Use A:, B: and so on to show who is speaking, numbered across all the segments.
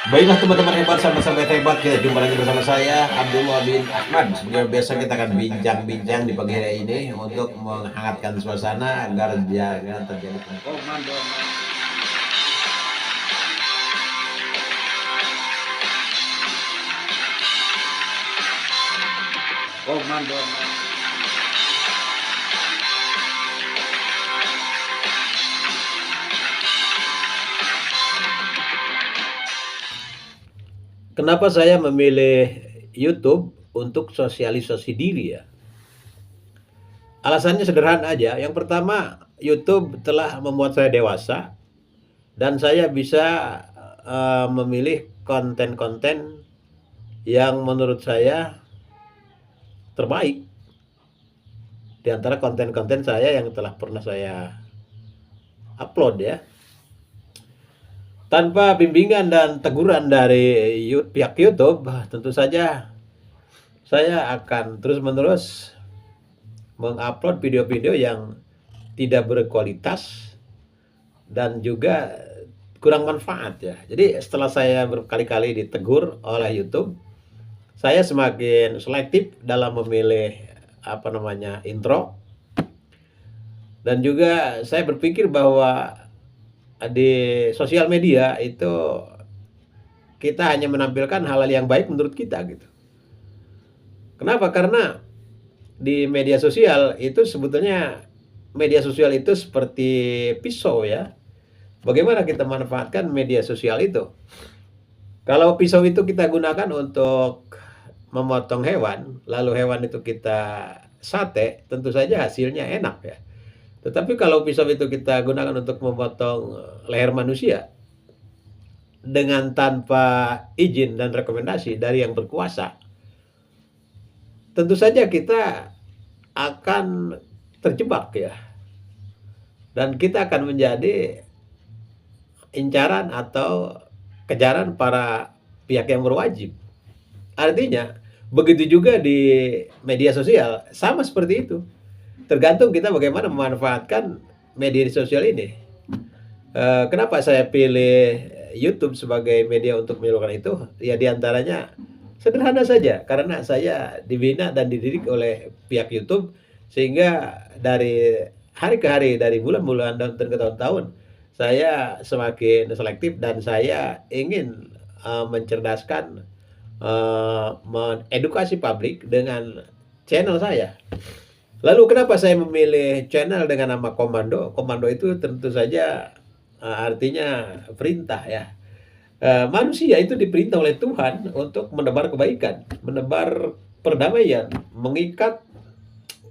A: Baiklah teman-teman hebat, sama-sama hebat. Kita jumpa lagi bersama saya Abdullah bin Ahmad. Seperti biasa kita akan bincang-bincang di pagi hari ini untuk menghangatkan suasana agar jangan terjadi komando. Komando. Kenapa saya memilih YouTube untuk sosialisasi diri ya? Alasannya sederhana aja. Yang pertama, YouTube telah membuat saya dewasa dan saya bisa memilih konten-konten yang menurut saya terbaik di antara konten-konten saya yang telah pernah saya upload ya. Tanpa bimbingan dan teguran dari pihak YouTube, tentu saja saya akan terus-menerus mengupload video-video yang tidak berkualitas dan juga kurang manfaat ya. Jadi setelah saya berkali-kali ditegur oleh YouTube, saya semakin selektif dalam memilih intro, dan juga saya berpikir bahwa di sosial media itu kita hanya menampilkan hal-hal yang baik menurut kita gitu. Kenapa? Karena di media sosial itu sebetulnya media sosial itu seperti pisau ya. Bagaimana kita manfaatkan media sosial itu? Kalau pisau itu kita gunakan untuk memotong hewan, lalu hewan itu kita sate, tentu saja hasilnya enak ya. Tetapi kalau pisau itu kita gunakan untuk memotong leher manusia dengan tanpa izin dan rekomendasi dari yang berkuasa, tentu saja kita akan terjebak ya. Dan kita akan menjadi incaran atau kejaran para pihak yang berwajib. Artinya, begitu juga di media sosial, sama seperti itu. Tergantung kita bagaimana memanfaatkan media sosial ini. Kenapa saya pilih YouTube sebagai media untuk melakukan itu? Ya diantaranya sederhana saja, karena saya dibina dan dididik oleh pihak YouTube, sehingga dari hari ke hari, dari bulan-bulan dan ke tahun-tahun, saya semakin selektif dan saya ingin mencerdaskan, mengedukasi publik dengan channel saya. Lalu kenapa saya memilih channel dengan nama Komando? Komando itu tentu saja artinya perintah ya. Manusia itu diperintah oleh Tuhan untuk menebar kebaikan, menebar perdamaian, mengikat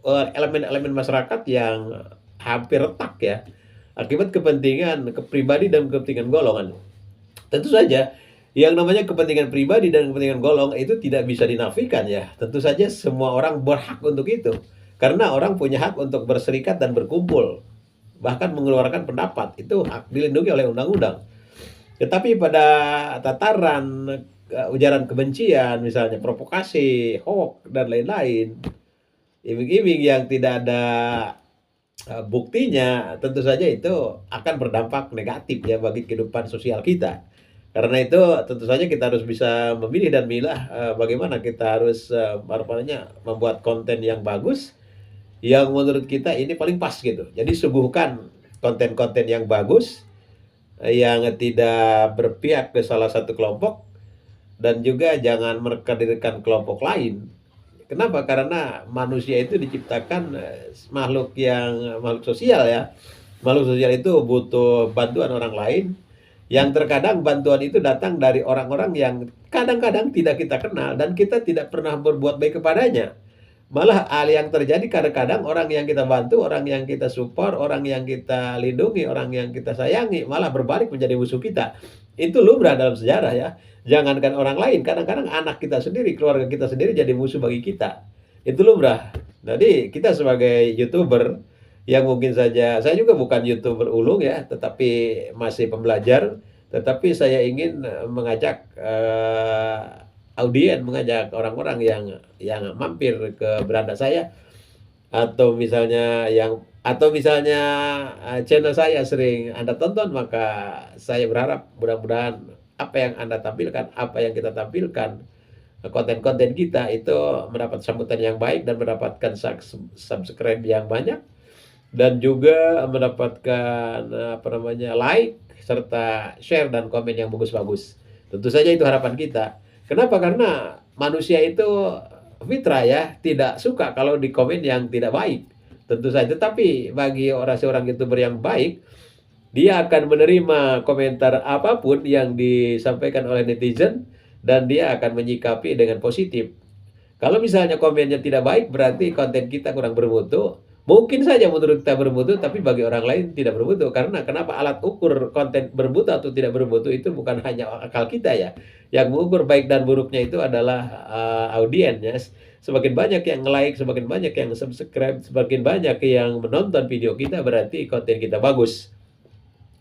A: elemen-elemen masyarakat yang hampir retak ya, akibat kepentingan pribadi dan kepentingan golongan. Tentu saja yang namanya kepentingan pribadi dan kepentingan golong itu tidak bisa dinafikan ya. Tentu saja semua orang berhak untuk itu. Karena orang punya hak untuk berserikat dan berkumpul, bahkan mengeluarkan pendapat, itu hak dilindungi oleh undang-undang. Tetapi pada tataran ujaran kebencian, misalnya provokasi, hoax dan lain-lain, iming-iming yang tidak ada buktinya, tentu saja itu akan berdampak negatif ya bagi kehidupan sosial kita. Karena itu tentu saja kita harus bisa memilih dan milah bagaimana kita harus membuat konten yang bagus, yang menurut kita ini paling pas gitu. Jadi suguhkan konten-konten yang bagus, yang tidak berpihak ke salah satu kelompok, dan juga jangan mengkaderkan kelompok lain. Kenapa? Karena manusia itu diciptakan makhluk sosial ya. Makhluk sosial itu butuh bantuan orang lain, yang terkadang bantuan itu datang dari orang-orang yang kadang-kadang tidak kita kenal dan kita tidak pernah berbuat baik kepadanya. Malah hal yang terjadi kadang-kadang orang yang kita bantu, orang yang kita support, orang yang kita lindungi, orang yang kita sayangi, malah berbalik menjadi musuh kita. Itu lumrah dalam sejarah ya. Jangankan orang lain, kadang-kadang anak kita sendiri, keluarga kita sendiri jadi musuh bagi kita. Itu lumrah. Jadi kita sebagai YouTuber yang mungkin saja, saya juga bukan YouTuber ulung ya, tetapi masih pembelajar, tetapi saya ingin mengajak mengajak orang-orang yang mampir ke beranda saya, atau misalnya channel saya sering Anda tonton, maka saya berharap mudah-mudahan apa yang Anda tampilkan, apa yang kita tampilkan, konten-konten kita itu mendapat sambutan yang baik dan mendapatkan subscribe yang banyak dan juga mendapatkan apa namanya like serta share dan komen yang bagus-bagus. Tentu saja itu harapan kita. Kenapa? Karena manusia itu fitrah ya, tidak suka kalau di komen yang tidak baik. Tentu saja, tapi bagi orang seorang YouTuber yang baik, dia akan menerima komentar apapun yang disampaikan oleh netizen dan dia akan menyikapi dengan positif. Kalau misalnya komennya tidak baik, berarti konten kita kurang bermutu. Mungkin saja menurut kita bermutu, tapi bagi orang lain tidak bermutu. Karena kenapa alat ukur konten bermutu atau tidak bermutu itu bukan hanya akal kita ya. Yang mengukur baik dan buruknya itu adalah audiensnya. Semakin banyak yang like, semakin banyak yang subscribe, semakin banyak yang menonton video kita, berarti konten kita bagus.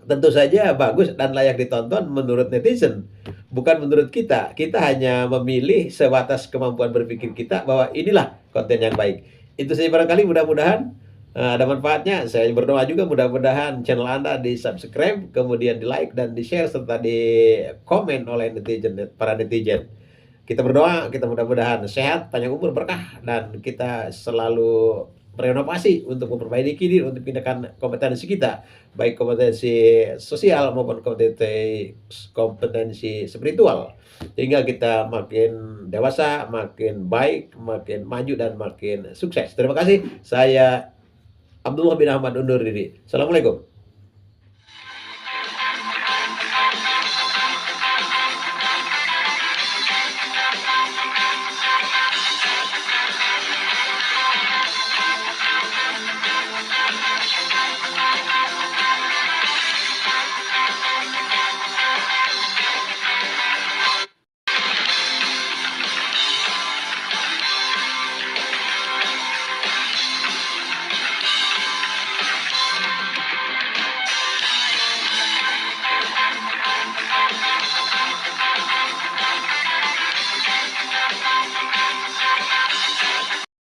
A: Tentu saja bagus dan layak ditonton menurut netizen, bukan menurut kita. Kita hanya memilih sebatas kemampuan berpikir kita bahwa inilah konten yang baik. Itu saja barangkali, mudah-mudahan ada manfaatnya. Saya berdoa juga mudah-mudahan channel Anda di-subscribe, kemudian di-like dan di-share serta di-komen oleh netizen, para netizen. Kita berdoa, kita mudah-mudahan sehat, panjang umur, berkah, dan kita selalu berinovasi untuk memperbaiki diri, untuk pindahkan kompetensi kita, baik kompetensi sosial maupun kompetensi spiritual, sehingga kita makin dewasa, makin baik, makin maju, dan makin sukses. Terima kasih. Saya Abdullah bin Ahmad undur diri. Assalamualaikum.